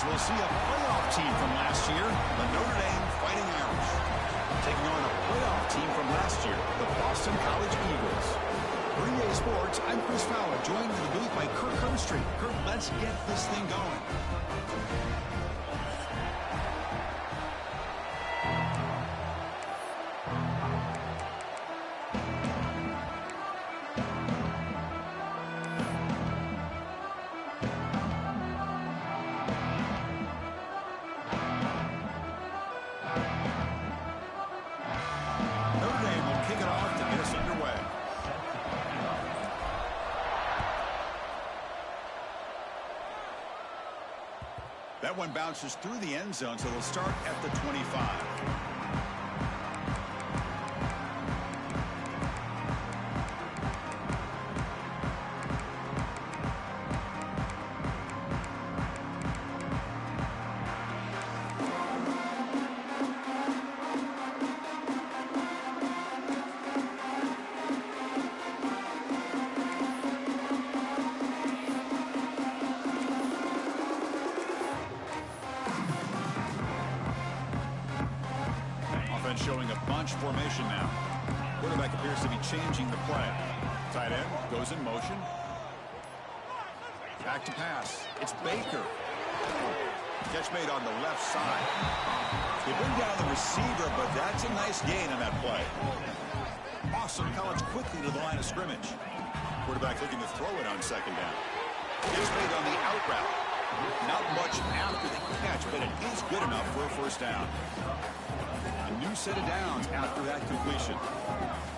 we'll see a playoff team from last year, the Notre Dame Fighting Irish, taking on a playoff team from last year, the Boston College Eagles. For EA Sports, I'm Chris Fowler, joined in the booth by Kirk Herbstreit. Kirk, let's get this thing going. That one bounces through the end zone, so they'll start at the 25. Showing a bunch formation now. Quarterback appears to be changing the play. Tight end goes in motion. Back to pass. It's Baker. Catch made on the left side. They bring down the receiver, but that's a nice gain on that play. Boston College quickly to the line of scrimmage. Quarterback looking to throw it on second down. Catch made on the out route. Not much after the catch, but it is good enough for a first down. A new set of downs after that completion.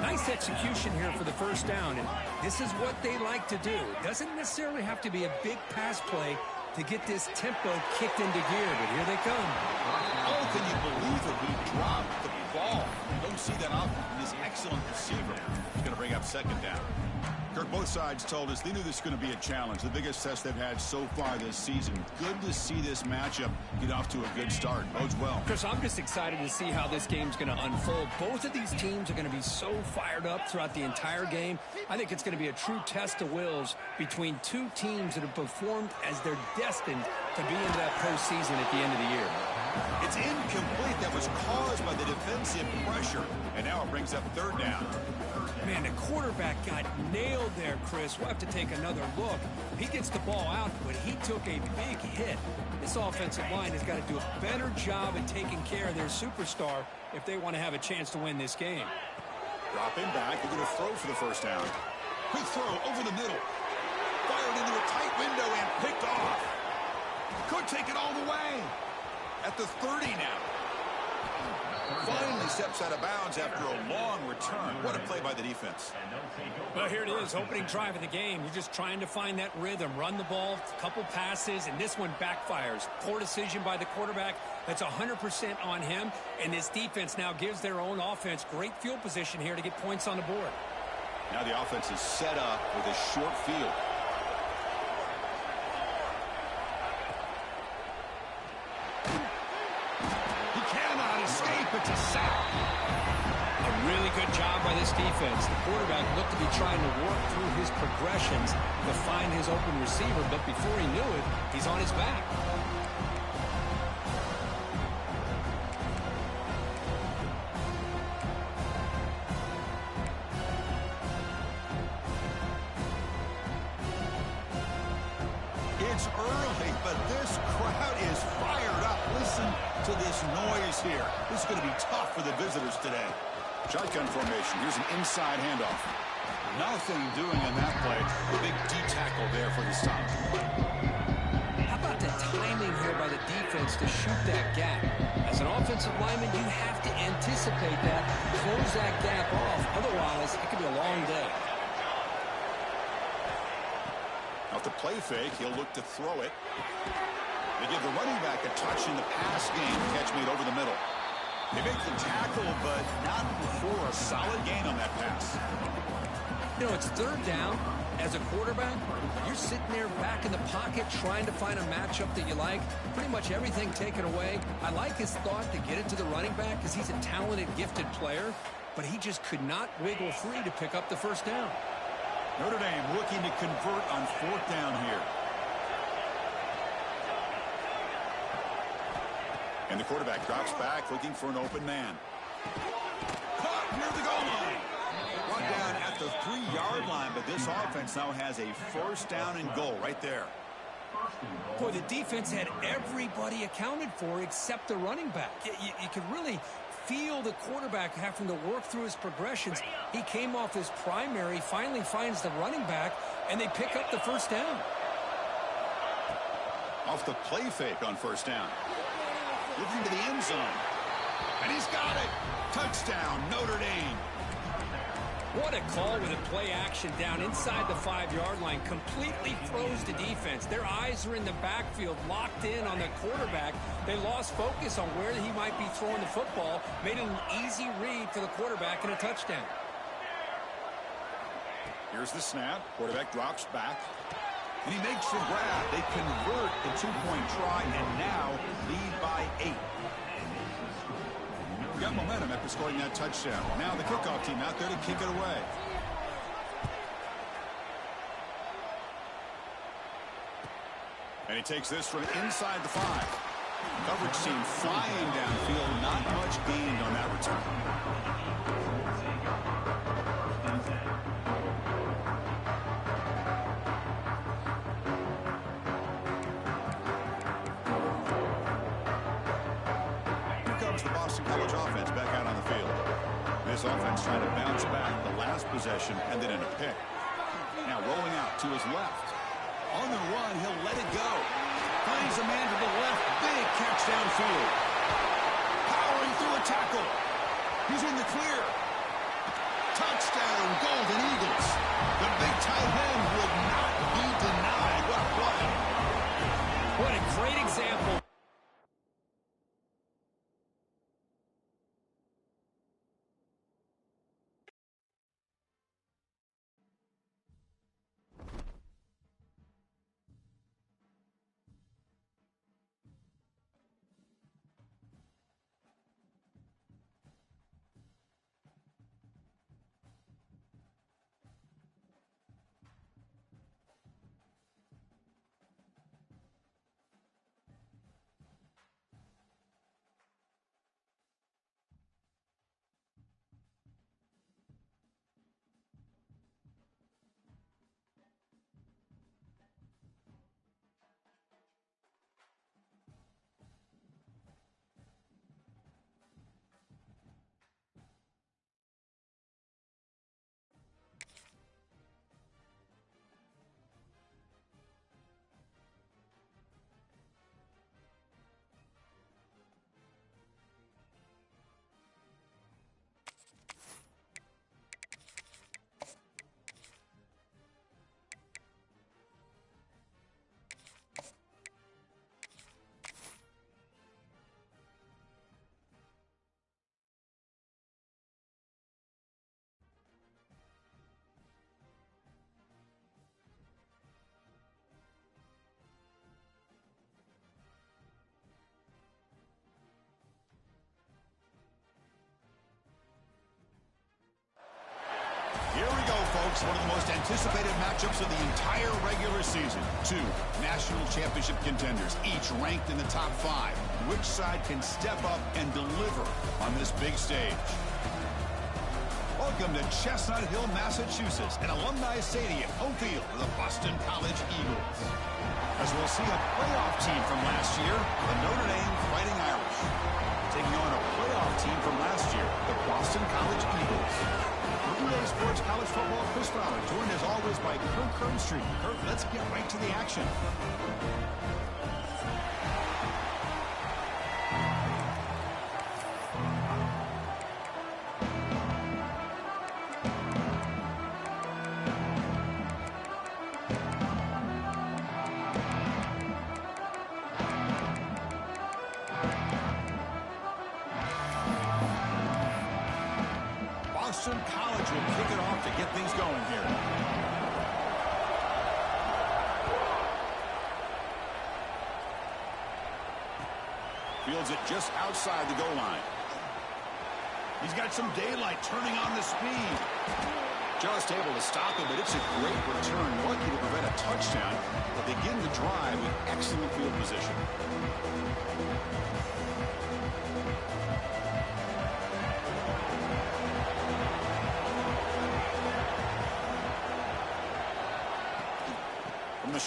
Nice execution here for the first down, and this is what they like to do. It doesn't necessarily have to be a big pass play to get this tempo kicked into gear, but here they come. Oh, can you believe it? He dropped the ball. Don't see that often from this excellent receiver. He's going to bring up second down. Kirk, both sides told us they knew this was going to be a challenge, the biggest test they've had so far this season. Good to see this matchup get off to a good start. Bodes well. Chris, I'm just excited to see how this game's going to unfold. Both of these teams are going to be so fired up throughout the entire game. I think it's going to be a true test of wills between two teams that have performed as they're destined to be into that postseason at the end of the year. It's incomplete. That was caused by the defensive pressure, and now it brings up third down. Man, the quarterback got nailed there, Chris. We'll have to take another look. He gets the ball out, but he took a big hit. This offensive line has got to do a better job at taking care of their superstar if they want to have a chance to win this game. Dropping back, they're going to throw for the first down. Quick throw over the middle. Fired into a tight window and picked off. Could take it all the way. At the 30 now. Finally steps out of bounds after a long return. What a play by the defense. Well, here it is, opening drive of the game. You're just trying to find that rhythm, run the ball, a couple passes, and this one backfires. Poor decision by the quarterback. That's 100% on him, and this defense now gives their own offense great field position here to get points on the board. Now the offense is set up with a short field. It's a sack. A really good job by this defense. The quarterback looked to be trying to work through his progressions to find his open receiver, but before he knew it, he's on his back. It's early, but this crowd is fired up. Listen to this noise here. This is going to be tough for the visitors today. Shotgun formation. Here's an inside handoff. Nothing doing on that play. A big D tackle there for the stop. How about the timing here by the defense to shoot that gap? As an offensive lineman, you have to anticipate that, close that gap off. Otherwise, it could be a long day. Off the play fake, he'll look to throw it. They give the running back a touch in the pass game. Catch made over the middle. They make the tackle, but not before a solid gain on that pass. You know, it's third down. As a quarterback, you're sitting there back in the pocket trying to find a matchup that you like. Pretty much everything taken away. I like his thought to get it to the running back because he's a talented, gifted player, but he just could not wiggle free to pick up the first down. Notre Dame looking to convert on fourth down here. And the quarterback drops back looking for an open man. Caught near the goal line. Brought down at the 3-yard line, but this offense now has a first down and goal right there. Boy, the defense had everybody accounted for except the running back. You could really feel the quarterback having to work through his progressions. He came off his primary, finally finds the running back, and they pick up the first down. Off the play fake on first down. Looking to the end zone. And he's got it. Touchdown, Notre Dame. What a call with a play action down inside the 5-yard line. Completely froze the defense. Their eyes are in the backfield, locked in on the quarterback. They lost focus on where he might be throwing the football. Made it an easy read for the quarterback and a touchdown. Here's the snap. Quarterback drops back. And he makes the grab. They convert the 2-point try and now lead by 8. Got momentum after scoring that touchdown. Now the kickoff team out there to kick it away. And he takes this from inside the 5. Coverage team flying downfield. Not much gained on that return. The Boston College offense back out on the field. This offense trying to bounce back the last possession and then in a pick. Now rolling out to his left. On the run, he'll let it go. Finds a man to the left. Big catch downfield. Powering through a tackle. He's in the clear. Touchdown, Golden Eagles. The big tight end would not be denied. What a play. What a great example. Here we go, folks. One of the most anticipated matchups of the entire regular season. 2 national championship contenders, each ranked in the top 5. Which side can step up and deliver on this big stage? Welcome to Chestnut Hill, Massachusetts, an alumni stadium, home field for the Boston College Eagles. As we'll see a playoff team from last year, the Notre Dame Fighting Irish, taking on a playoff team from last year, the Boston College Eagles. EA Sports College Football, Chris Fowler, joined as always by Kirk Kernstreet. Kirk, let's get right to the action. Boston College will kick it off to get things going here. Fields it just outside the goal line. He's got some daylight turning on the speed. Just able to stop it, but it's a great return. Lucky to prevent a touchdown. They'll begin the drive with excellent field position.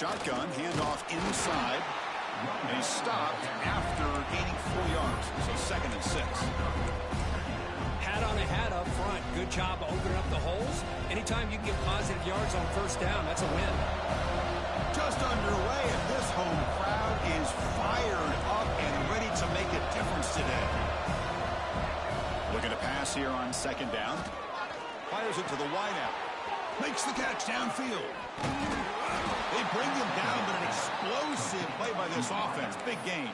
shotgun, handoff inside. And he's stopped after gaining 4 yards. So 2nd and 6. Hat on a hat up front. Good job of opening up the holes. Anytime you can get positive yards on first down, that's a win. Just underway, and this home crowd is fired up and ready to make a difference today. Looking to pass here on 2nd down. Fires it to the wideout. Makes the catch downfield. They bring him down, but an explosive play by this offense. Big gain.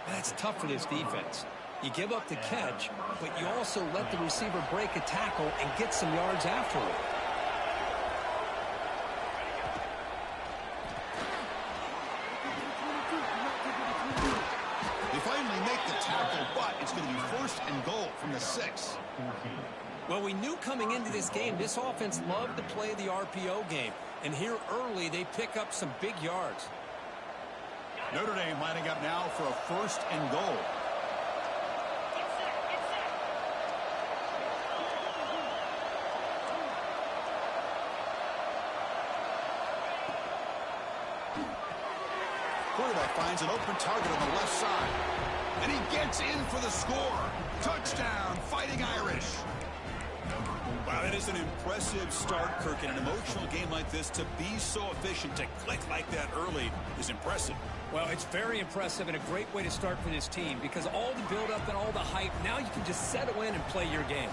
That's tough for this defense. You give up the catch, but you also let the receiver break a tackle and get some yards afterward. They finally make the tackle, but it's going to be 1st and goal from the 6. Well, we knew coming into this game, this offense loved to play the RPO game. And here early, they pick up some big yards. Notre Dame lining up now for a 1st and goal. Quarterback finds an open target on the left side. And he gets in for the score. Touchdown, Fighting Irish. Wow, that is an impressive start, Kirk. In an emotional game like this, to be so efficient, to click like that early is impressive. Well, it's very impressive and a great way to start for this team because all the build-up and all the hype, now you can just settle in and play your game.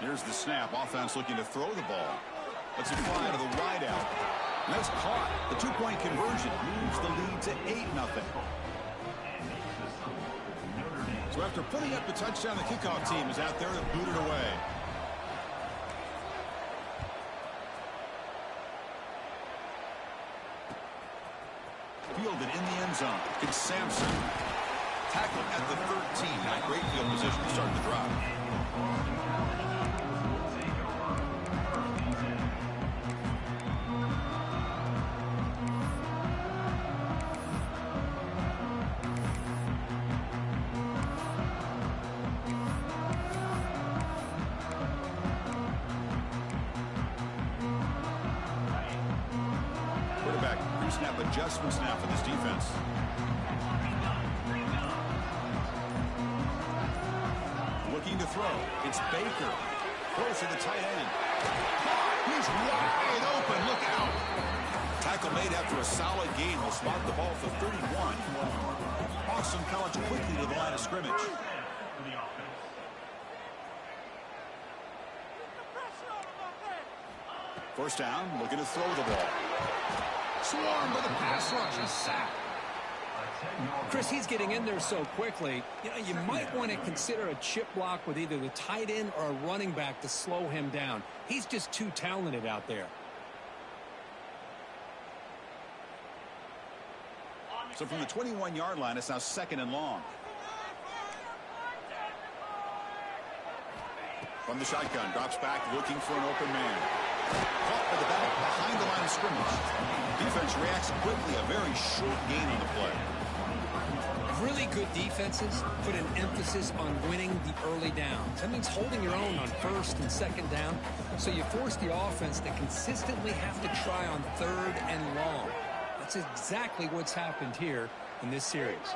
Here's the snap. Offense looking to throw the ball. Let's it fly to the wideout. And that's caught. The 2-point conversion moves the lead to 8-0. So after putting up the touchdown, the kickoff team is out there to boot it away. Fielded in the end zone. It's Sampson. Tackled at the 13. Not great field position to start the drive. Snap adjustments now for this defense. Looking to throw. It's Baker. Close to the tight end. He's wide open. Look out. Tackle made after a solid gain. Will spot the ball for 31. Boston College quickly to the line of scrimmage. First down. Looking to throw the ball. Swarmed by the pass rush. He's sacked. Chris, he's getting in there so quickly. You know, you might want to consider a chip block with either the tight end or a running back to slow him down. He's just too talented out there. So from the 21-yard line, it's now 2nd and long. From the shotgun, drops back, looking for an open man. Caught by the back behind the line of scrimmage. Defense reacts quickly. A very short gain on the play. Really good defenses put an emphasis on winning the early downs. That means holding your own on 1st and 2nd down. So you force the offense to consistently have to try on 3rd and long. That's exactly what's happened here in this series.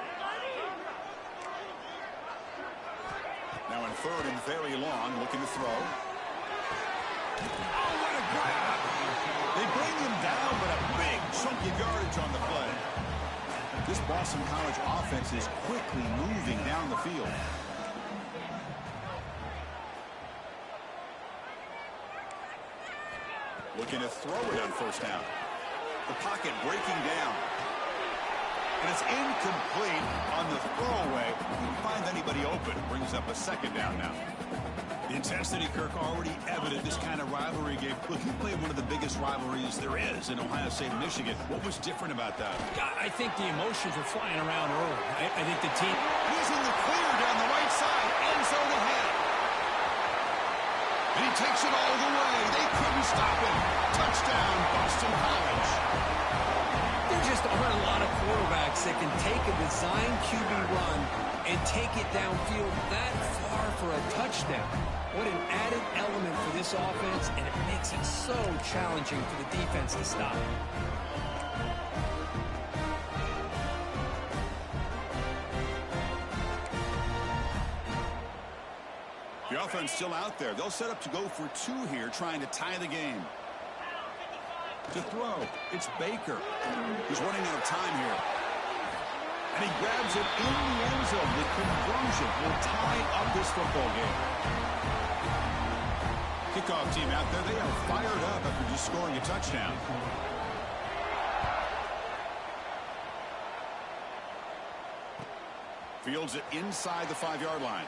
Now in 3rd and very long, looking to throw. Oh, what a grab! They bring him down, but a big chunk of yardage on the play. This Boston College offense is quickly moving down the field. Looking to throw it on 1st down. The pocket breaking down. And it's incomplete on the throwaway. Couldn't find anybody open. Brings up a 2nd down now. The intensity, Kirk, already evident this kind of rivalry game. Look, you played one of the biggest rivalries there is in Ohio State and Michigan. What was different about that? I think the emotions were flying around early. I think the team... He's in the clear down the right side. End zone ahead. And he takes it all the way. They couldn't stop him. Touchdown, Boston College. There just aren't a lot of quarterbacks that can take a design QB run and take it downfield that far for a touchdown. What an added element for this offense, and it makes it so challenging for the defense to stop. The offense still out there. They'll set up to go for 2 here, trying to tie the game. To throw, it's Baker. He's running out of time here. And he grabs it in the end zone. The conversion will tie up this football game. Kickoff team out there, they are fired up after just scoring a touchdown. Fields it inside the 5-yard line.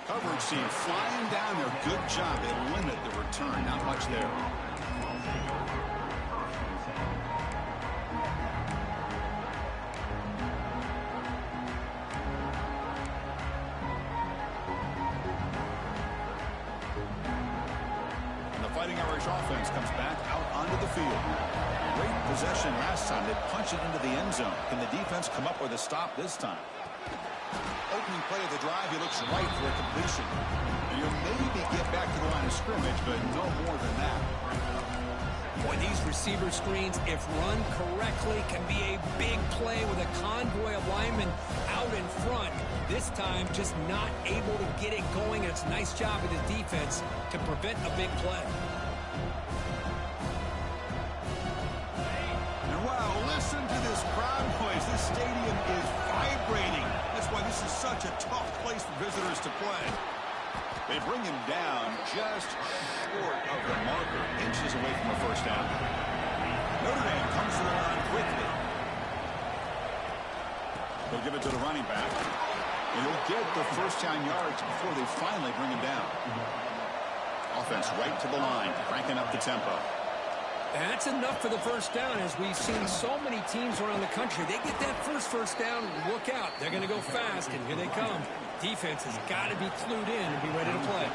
Coverage team flying down there. Good job. They limit the return. Not much there. And the Fighting Irish offense comes back out onto the field. Great possession last time. They punched it into the end zone. Can the defense come up with a stop this time? Opening play of the drive, he looks right for a completion. And you'll maybe get back to the line of scrimmage, but no more than that. Boy, these receiver screens, if run correctly, can be a big play with a convoy of linemen out in front. This time, just not able to get it going. And it's a nice job of the defense to prevent a big play. And wow, listen to this crowd noise. This stadium is vibrating. That's why this is such a tough place for visitors to play. They bring him down just short of the marker, inches away from a first down. Notre Dame comes to the line quickly. They'll give it to the running back. And he'll get the first down yards before they finally bring him down. Offense right to the line, cranking up the tempo. That's enough for the first down. As we've seen so many teams around the country, they get that first down, look out. They're going to go fast, and here they come. Defense has got to be clued in and be ready to play.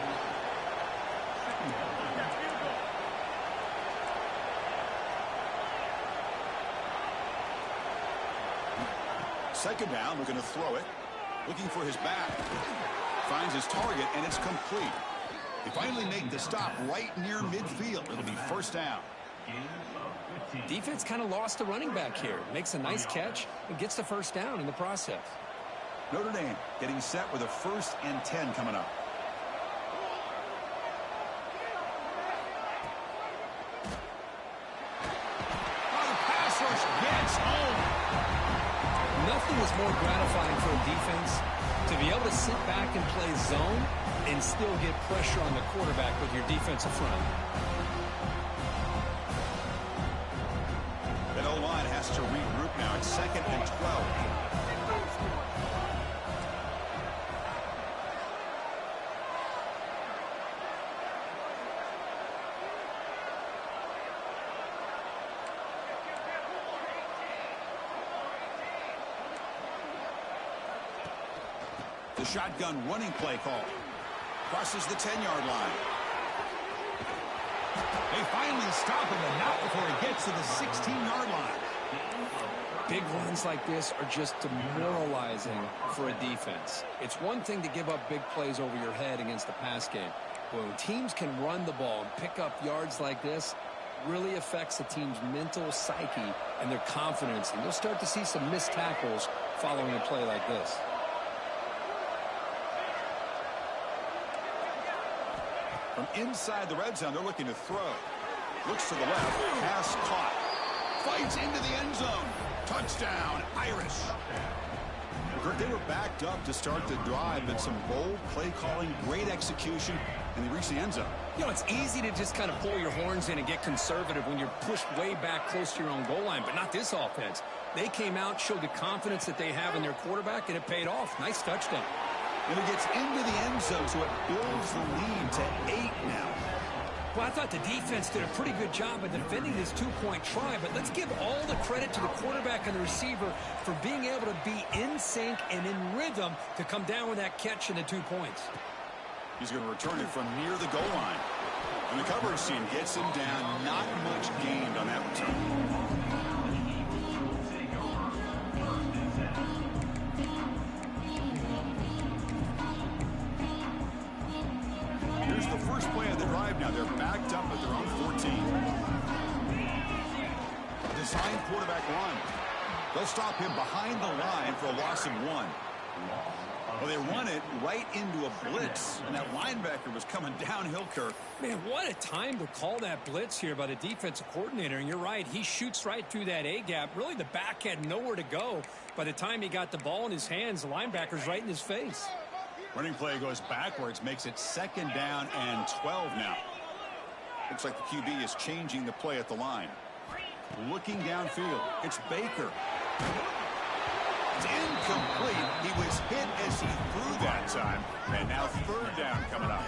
Second down, we're going to throw it. Looking for his back. Finds his target, and it's complete. They finally make the stop right near midfield. It'll be first down. Defense kind of lost the running back here. Makes a nice catch and gets the first down in the process. Notre Dame getting set with a 1st and 10 coming up. Oh, the pass rush gets home. Nothing is more gratifying for a defense to be able to sit back and play zone and still get pressure on the quarterback with your defensive front. That O-line has to regroup now. It's 2nd and 12. The shotgun running play call. Crosses the 10-yard line. They finally stop him, and not before he gets to the 16-yard line. Big runs like this are just demoralizing for a defense. It's one thing to give up big plays over your head against the pass game. But when teams can run the ball and pick up yards like this, really affects the team's mental psyche and their confidence. And you'll start to see some missed tackles following a play like this. From inside the red zone, they're looking to throw. Looks to the left. Pass caught. Fights into the end zone. Touchdown, Irish. They were backed up to start the drive, but some bold play calling, great execution, and they reached the end zone. You know, it's easy to just kind of pull your horns in and get conservative when you're pushed way back close to your own goal line, but not this offense. They came out, showed the confidence that they have in their quarterback, and it paid off. Nice touchdown. And it gets into the end zone, so it builds the lead to 8 now. Well, I thought the defense did a pretty good job of defending this two-point try, but let's give all the credit to the quarterback and the receiver for being able to be in sync and in rhythm to come down with that catch and the 2 points. He's going to return it from near the goal line. And the coverage team gets him down. Not much gained on that return. of the drive now. They're backed up at their own 14. Design quarterback run. They'll stop him behind the line for a loss of 1. Well, they run it right into a blitz, and that linebacker was coming downhill, Kirk. Man, what a time to call that blitz here by the defensive coordinator. And you're right, he shoots right through that A-gap. Really, the back had nowhere to go. By the time he got the ball in his hands, the linebacker's right in his face. Running play goes backwards, makes it 2nd down and 12 now. Looks like the QB is changing the play at the line. Looking downfield, it's Baker. It's incomplete. He was hit as he threw that time. And now 3rd down coming up.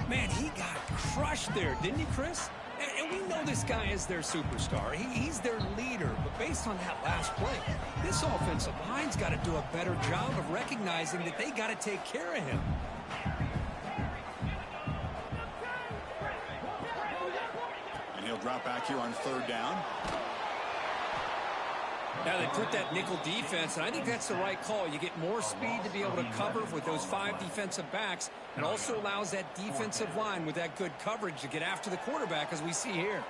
Man, he got crushed there, didn't he, Chris? And we know this guy is their superstar. He's their leader. But based on that last play, this offensive line's got to do a better job of recognizing that they got to take care of him. And he'll drop back here on 3rd down. Now they put that nickel defense, and I think that's the right call. You get more speed to be able to cover with those 5 defensive backs. It also allows that defensive line with that good coverage to get after the quarterback, as we see here.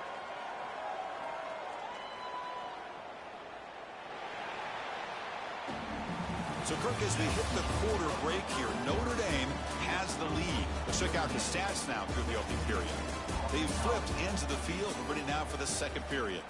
So, Kirk, as we hit the quarter break here, Notre Dame has the lead. Let's check out the stats now through the opening period. They've flipped into the field. We're ready now for the 2nd period.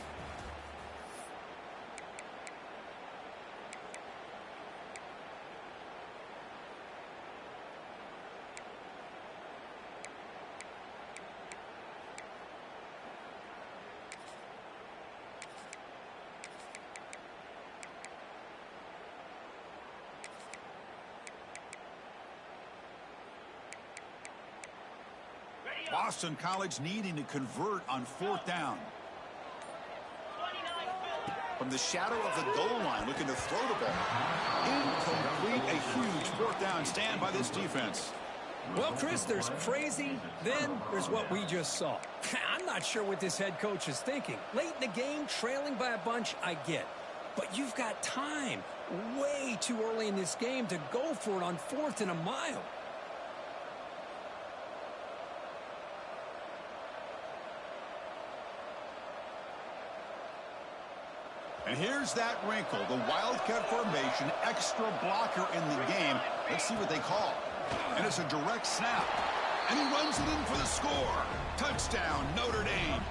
Boston College needing to convert on 4th down. From the shadow of the goal line, looking to throw the ball. Incomplete, a huge 4th down stand by this defense. Well, Chris, there's crazy, then there's what we just saw. I'm not sure what this head coach is thinking. Late in the game, trailing by a bunch, I get. But you've got time, way too early in this game, to go for it on 4th and a mile. And here's that wrinkle, the Wildcat formation, extra blocker in the game. Let's see what they call. And it's a direct snap. And he runs it in for the score. Touchdown, Notre Dame.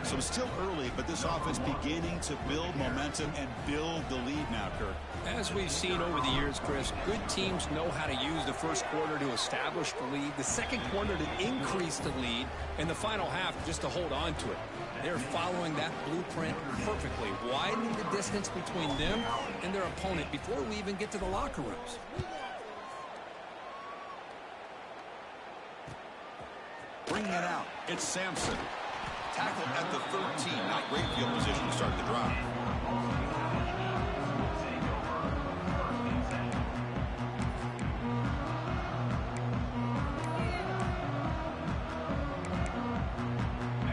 So it's still early, but this offense beginning to build momentum and build the lead now, Kirk. As we've seen over the years, Chris, good teams know how to use the first quarter to establish the lead, the second quarter to increase the lead, and the final half just to hold on to it. They're following that blueprint perfectly, widening the distance between them and their opponent before we even get to the locker rooms. Bringing it out, it's Sampson. Tackle at the 13, not great field position to start the drive.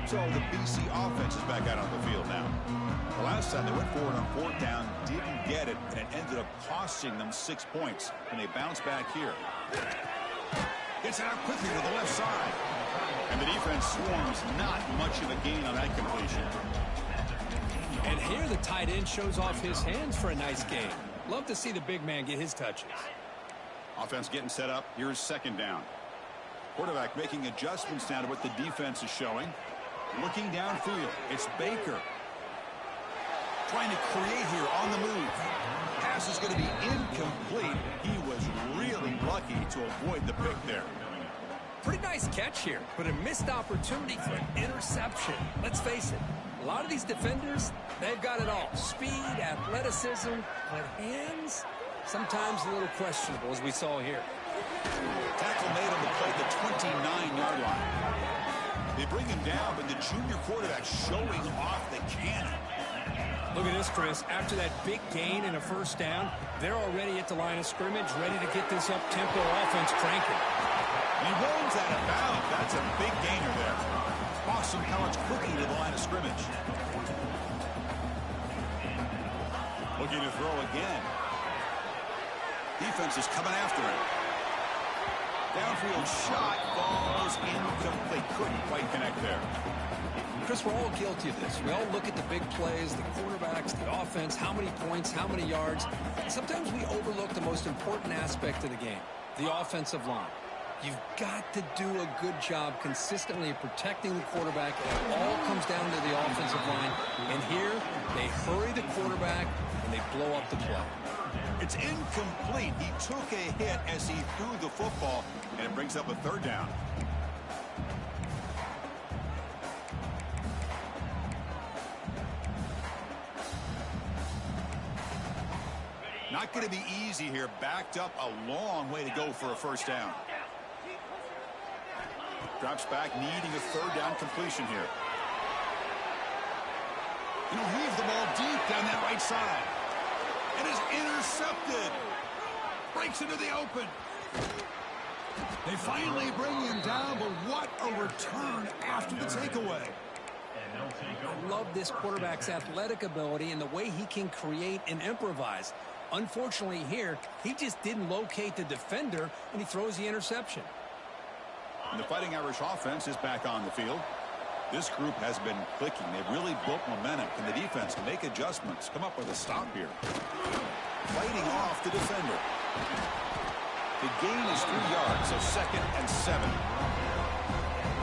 So the BC offense is back out on the field now. The last time they went forward on 4th down, didn't get it, and it ended up costing them 6 points. And they bounce back here. Gets it out quickly to the left side. And the defense swarms, not much of a gain on that completion. And here the tight end shows off his hands for a nice game. Love to see the big man get his touches. Offense getting set up. Here's 2nd down. Quarterback making adjustments now to what the defense is showing. Looking downfield, it's Baker. Trying to create here on the move. Pass is going to be incomplete. He was really lucky to avoid the pick there. Pretty nice catch here, but a missed opportunity for an interception. Let's face it, a lot of these defenders, they've got it all. Speed, athleticism, but hands, sometimes a little questionable, as we saw here. Tackle made on the play at the 29-yard line. They bring him down, but the junior quarterback showing off the cannon. Look at this, Chris. After that big gain and a 1st down, they're already at the line of scrimmage, ready to get this up-tempo offense cranking. And he rolls out of bounds. That's a big gainer there. Boston College quickly to the line of scrimmage. Looking to throw again. Defense is coming after him. Downfield shot falls incomplete. Couldn't quite connect there. Chris, we're all guilty of this. We all look at the big plays, the quarterbacks, the offense, how many points, how many yards. Sometimes we overlook the most important aspect of the game, the offensive line. You've got to do a good job consistently of protecting the quarterback. It all comes down to the offensive line. And here, they hurry the quarterback, and they blow up the play. It's incomplete. He took a hit as he threw the football, and it brings up a third down. Not going to be easy here. Backed up a long way to go for a first down. Drops back, needing a third down completion here. He'll heave the ball deep down that right side. It is intercepted. Breaks into the open. They finally bring him down, but what a return after the takeaway. I love this quarterback's athletic ability and the way he can create and improvise. Unfortunately here, he just didn't locate the defender, and he throws the interception. And the Fighting Irish offense is back on the field. This group has been clicking. They've really built momentum. Can the defense make adjustments? Come up with a stop here. Fighting off the defender. The gain is 3 yards, so 2nd and 7.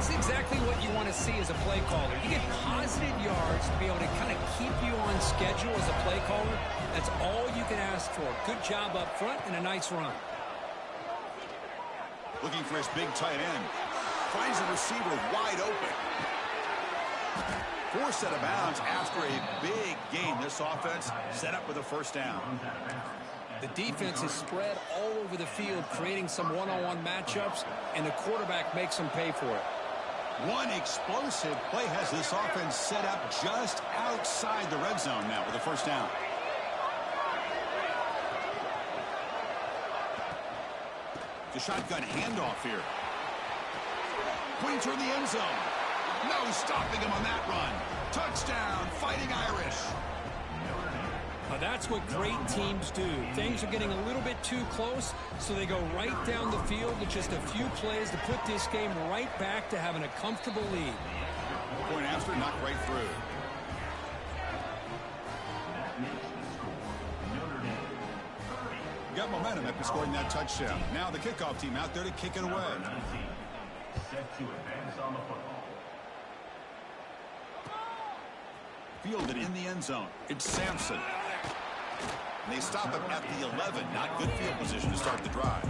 It's exactly what you want to see as a play caller. You get positive yards to be able to kind of keep you on schedule as a play caller. That's all you can ask for. Good job up front and a nice run. Looking for his big tight end. Finds the receiver wide open. Forced out of bounds after a big gain. This offense set up with a first down. The defense is spread all over the field, creating some one-on-one matchups, and the quarterback makes them pay for it. One explosive play has this offense set up just outside the red zone now with a first down. The shotgun handoff here. Pointer in the end zone. No stopping him on that run. Touchdown, Fighting Irish. Now that's what great teams do. Things are getting a little bit too close, so they go right down the field with just a few plays to put this game right back to having a comfortable lead. Point after, knocked right through. Got momentum after scoring that touchdown. Now the kickoff team out there to kick it away. Fielded in the end zone. It's Sampson. And they stop him at the 11. Not good field position to start the drive.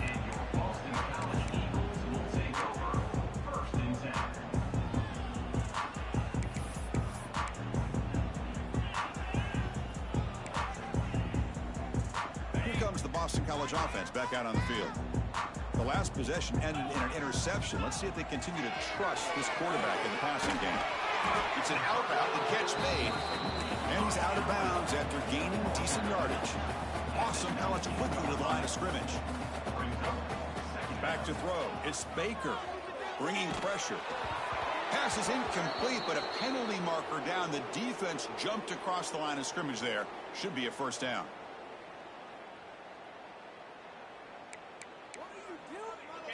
Here comes the Boston College offense back out on the field. The last possession ended in an interception. Let's see if they continue to trust this quarterback in the passing game. It's an out route, the catch made. And he's out of bounds after gaining decent yardage. Awesome College quickly to the line of scrimmage. Back to throw. It's Baker bringing pressure. Pass is incomplete, but a penalty marker down. The defense jumped across the line of scrimmage there. Should be a first down.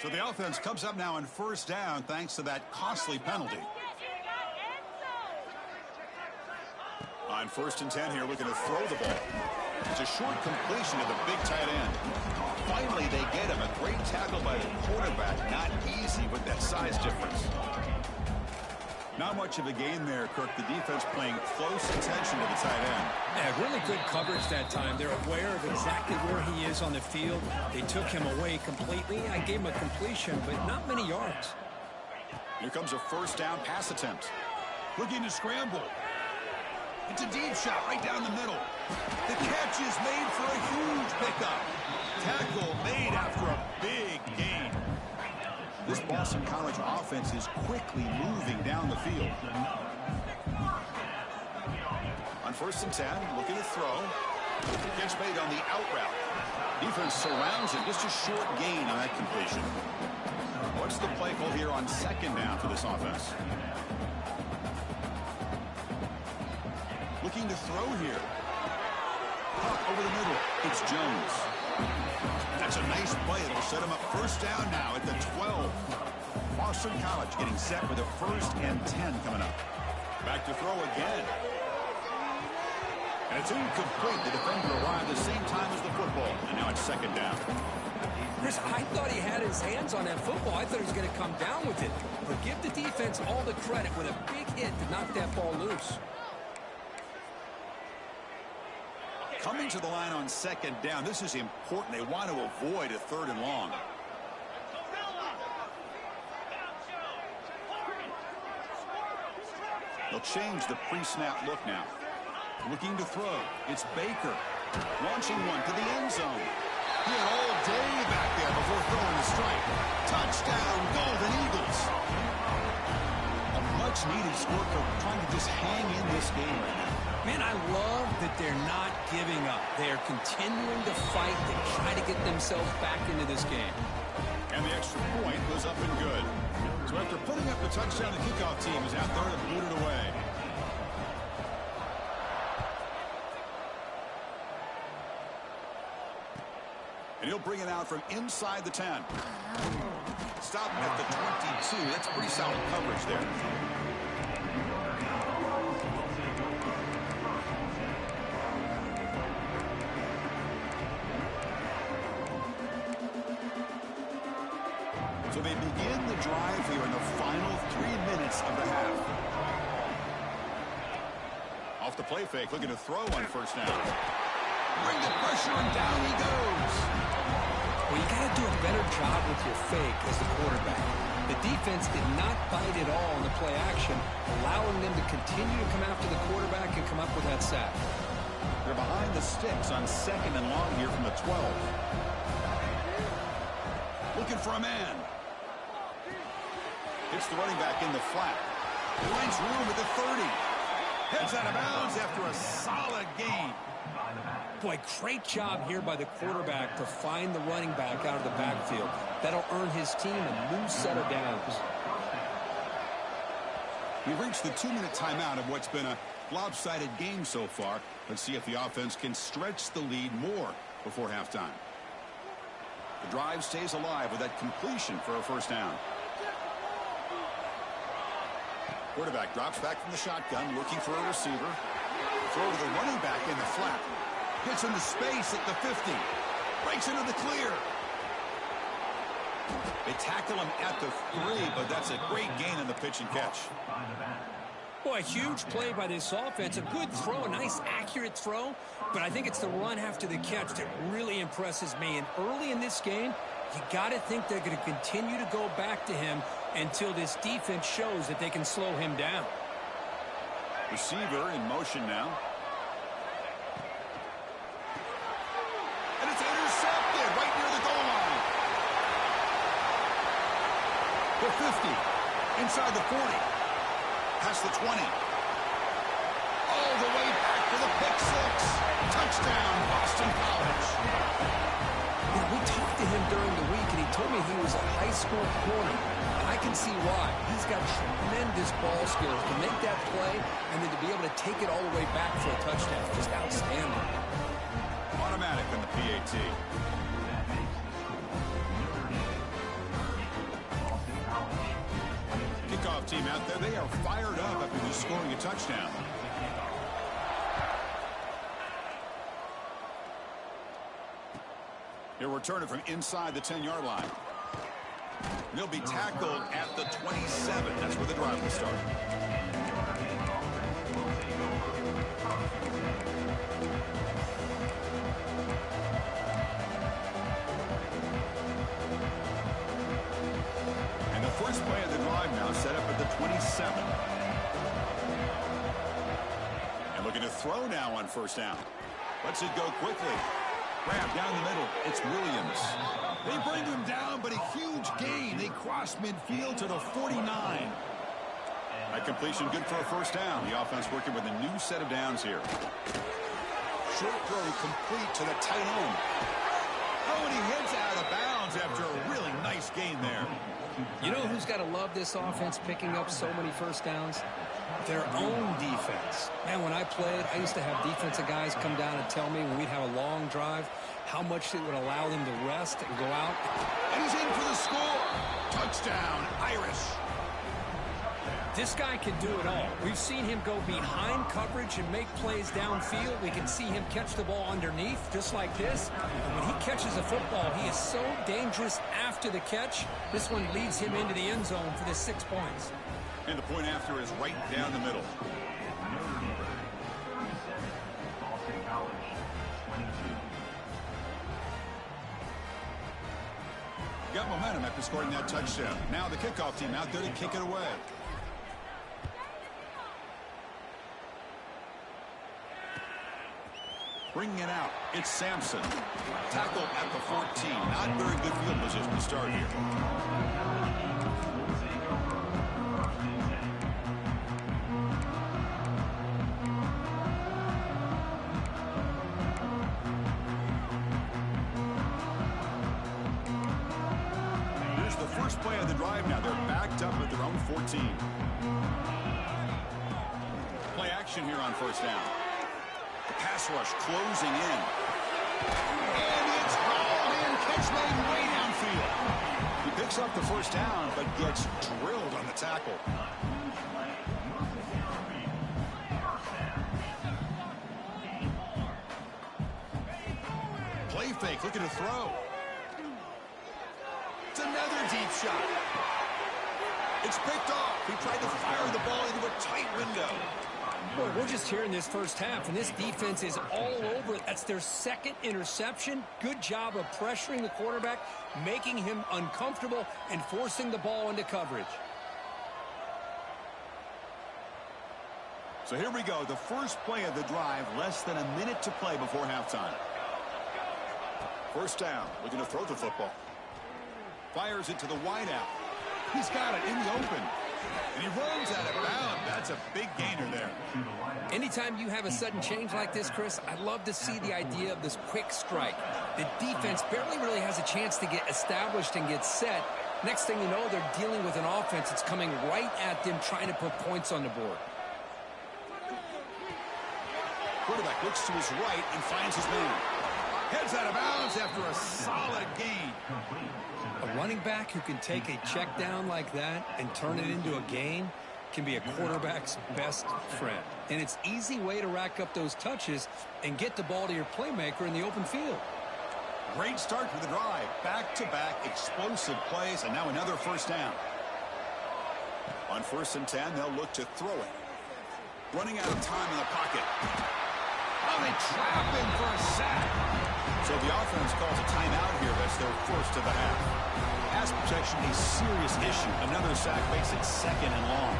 So the offense comes up now on first down thanks to that costly penalty. On 1st and 10 here, looking to throw the ball. It's a short completion to the big tight end. Finally, they get him. A great tackle by the quarterback. Not easy with that size difference. Not much of a gain there, Kirk. The defense playing close attention to the tight end. Yeah, really good coverage that time. They're aware of exactly where he is on the field. They took him away completely. I gave him a completion, but not many yards. Here comes a first down pass attempt. Looking to scramble. It's a deep shot right down the middle. The catch is made for a huge pickup. Tackle made after a big gain. This Boston College offense is quickly moving down the field. On 1st and 10, looking to throw. Catch made on the out route. Defense surrounds him. Just a short gain on that completion. What's the play call here on 2nd down for this offense? Looking to throw here. Pop over the middle. It's Jones. That's a nice play. It'll set him up first down now at the 12. Boston College getting set with a 1st and 10 coming up. Back to throw again. And it's incomplete. The defender arrived the same time as the football. And now it's 2nd down. Chris, I thought he had his hands on that football. I thought he was going to come down with it. But give the defense all the credit with a big hit to knock that ball loose. Coming to the line on 2nd down. This is important. They want to avoid a 3rd and long. They'll change the pre-snap look now. Looking to throw. It's Baker. Launching one to the end zone. He had all day back there before throwing the strike. Touchdown, Golden Eagles. A much-needed score for trying to just hang in this game right now. Man, I love that they're not giving up. They are continuing to fight to try to get themselves back into this game. And the extra point goes up and good. So after putting up the touchdown, the kickoff team is out there to boot it away. And he'll bring it out from inside the 10. Stop at the 22. That's pretty solid coverage there. So they begin the drive here in the final 3 minutes of the half. Off the play fake, looking to throw on 1st down. Bring the pressure and down he goes. Well, you got to do a better job with your fake as the quarterback. The defense did not bite at all in the play action, allowing them to continue to come after the quarterback and come up with that sack. They're behind the sticks on 2nd and long here from the 12. Looking for a man. Hits the running back in the flat. Finds room at the 30. Heads out of bounds after a solid gain. Boy, great job here by the quarterback to find the running back out of the backfield. That'll earn his team a new set of downs. We've reached the 2-minute timeout of what's been a lopsided game so far. Let's see if the offense can stretch the lead more before halftime. The drive stays alive with that completion for a 1st down. Quarterback drops back from the shotgun, looking for a receiver. Throw to the running back in the flat. Gets into space at the 50. Breaks into the clear. They tackle him at the 3, but that's a great gain on the pitch and catch. Boy, a huge play by this offense. A good throw, a nice accurate throw. But I think it's the run after the catch that really impresses me. And early in this game, you got to think they're going to continue to go back to him until this defense shows that they can slow him down. Receiver in motion now. And it's intercepted right near the goal line. The 50. Inside the 40. Past the 20. All the way back to the pick 6. Touchdown, Boston College. Yeah, we talked to him during the week, and he told me he was a high school corner. And I can see why. He's got tremendous ball skills to make that play and then to be able to take it all the way back for a touchdown. Just outstanding. Automatic on the PAT. Kickoff team out there. They are fired up after just scoring a touchdown. He'll return it from inside the 10-yard line. They'll be tackled at the 27. That's where the drive will start. And the first play of the drive now set up at the 27. And looking to throw now on 1st down. Lets it go quickly. Grab down the middle. It's Williams. They bring him down, but a huge gain. They cross midfield to the 49. That completion good for a 1st down. The offense working with a new set of downs here. Short throw complete to the tight end. Oh, and he heads out of bounds after a really nice gain there. You know who's got to love this offense picking up so many 1st downs? Their own defense. Man, when I played, I used to have defensive guys come down and tell me when we'd have a long drive how much it would allow them to rest and go out. And he's in for the score. Touchdown, Irish. This guy can do it all. We've seen him go behind coverage and make plays downfield. We can see him catch the ball underneath, just like this. And when he catches a football, he is so dangerous after the catch. This one leads him into the end zone for the 6 points. And the point after is right down the middle. Got momentum after scoring that touchdown. Now the kickoff team out there to kick it away. Bringing it out, it's Sampson. Tackle at the 14. Not very good field position to start here. Here's the first play of the drive now. They're backed up at their own 14. Play action here on first down. The pass rush closing in. And it's hauled in. Catch made way downfield. He picks up the first down, but gets drilled on the tackle. Play fake, looking to throw. It's another deep shot. It's picked off. He tried to fire the ball into a tight window. Boy, we're just here in this first half, and this defense is all over it. That's their second interception. Good job of pressuring the quarterback, making him uncomfortable, and forcing the ball into coverage. So here we go, the first play of the drive, less than a minute to play before halftime. First down, looking to throw the football. Fires it to the wideout. He's got it in the open. And he runs out of bounds. That's a big gainer there. Anytime you have a sudden change like this, Chris, I love to see the idea of this quick strike. The defense barely really has a chance to get established and get set. Next thing you know, they're dealing with an offense that's coming right at them, trying to put points on the board. Quarterback looks to his right and finds his man. Heads out of bounds after a solid gain. A running back who can take a check down like that and turn it into a gain can be a quarterback's best friend. And it's an easy way to rack up those touches and get the ball to your playmaker in the open field. Great start to the drive. Back-to-back explosive plays, and now another first down. On 1st and 10, they'll look to throw it. Running out of time in the pocket. Oh, they trap him for a sack. So the offense calls a timeout here. That's their first of the half. Pass protection, a serious issue. Another sack makes it 2nd and long.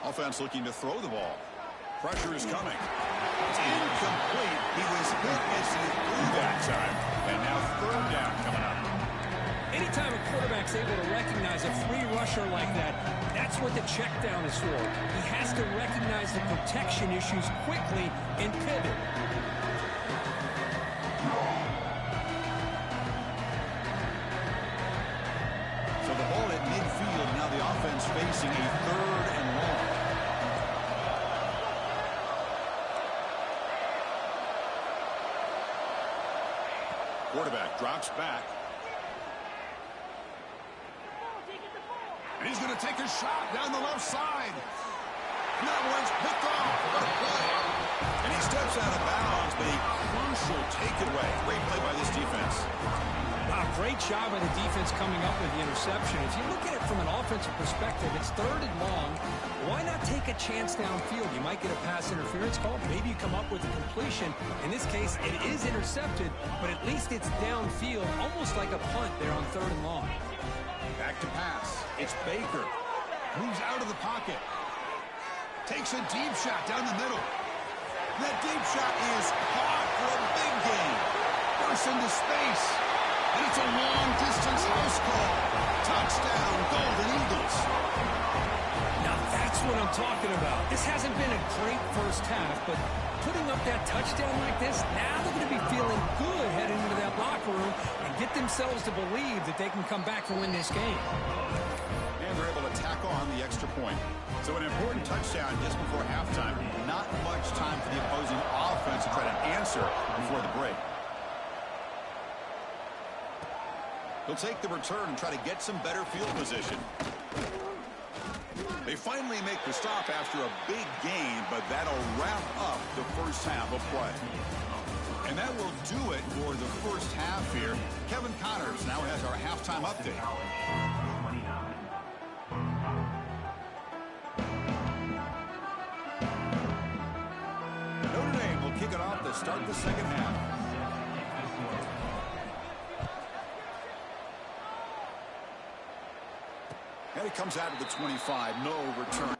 Offense looking to throw the ball. Pressure is coming. It's incomplete. He was hit as he threw that time. And now 3rd down coming up. Anytime a quarterback's able to recognize a free rusher like that, that's what the check down is for. He has to recognize the protection issues quickly and pivot. So the ball at midfield, now the offense facing a 3rd and long. Quarterback drops back. And he's going to take a shot down the left side. And that one's picked off. What a play. And he steps out of bounds, but a crucial takeaway. Great play by this defense. Wow, great job by the defense coming up with the interception. If you look at it from an offensive perspective, it's 3rd and long. Why not take a chance downfield? You might get a pass interference call. Maybe you come up with a completion. In this case, it is intercepted, but at least it's downfield, almost like a punt there on 3rd and long. Back to pass. It's Baker. Moves out of the pocket. Takes a deep shot down the middle. That deep shot is caught for a big gain. Bursts into space. And it's a long-distance house call. Touchdown, Golden Eagles. Now that's what I'm talking about. This hasn't been a great first half, but putting up that touchdown like this, now they're going to be feeling good heading into that locker room and get themselves to believe that they can come back to win this game. And they're able to tack on the extra point. So an important touchdown just before halftime. Not much time for the opposing offense to try to answer before the break. He'll take the return and try to get some better field position. They finally make the stop after a big gain, but that'll wrap up the first half of play. And that will do it for the first half here. Kevin Connors now has our halftime update. Notre Dame will kick it off to start the second half. And it comes out of the 25. No return.